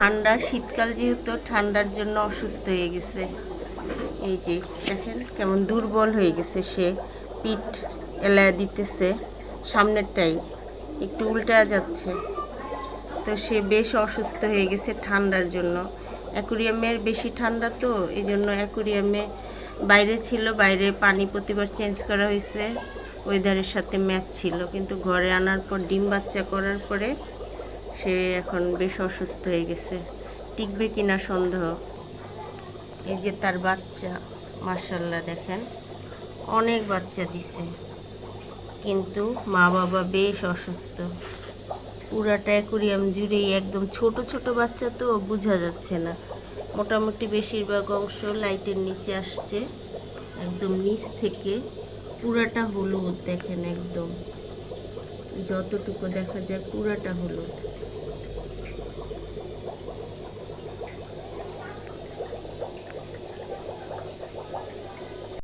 ঠান্ডা শীতকাল যেহেতু ঠান্ডার জন্য অসুস্থ হয়ে গেছে। এই যে দেখেন কেমন দুর্বল হয়ে গেছে সে, পিঠ এলায়া দিতেছে, সামনেরটাই একটু উল্টা যাচ্ছে। তো সে বেশ অসুস্থ হয়ে গেছে ঠান্ডার জন্য। অ্যাকুরিয়ামের বেশি ঠান্ডা, তো এই জন্য অ্যাকুরিয়ামে বাইরে ছিল, বাইরে পানি প্রতিবার চেঞ্জ করা হয়েছে, ওয়েদারের সাথে ম্যাচ ছিল, কিন্তু ঘরে আনার পর ডিম বাচ্চা করার পরে সে এখন বেশ অসুস্থ হয়ে গেছে। টিকবে কিনা সন্দেহ। এই যে তার বাচ্চা, মাশাআল্লাহ দেখেন অনেক বাচ্চা দিছে, কিন্তু মা বাবা বেশ অসুস্থ। পুরাটা অ্যাকুরিয়াম জুড়েই একদম ছোট ছোট বাচ্চা, তো বোঝা যাচ্ছে না। মোটামুটি বেশিরভাগ অংশ লাইটের নিচে আসছে, একদম নিচ থেকে পুরাটা হলুদ দেখেন, একদম যতটুকু দেখা যায় পুরাটা হলুদ।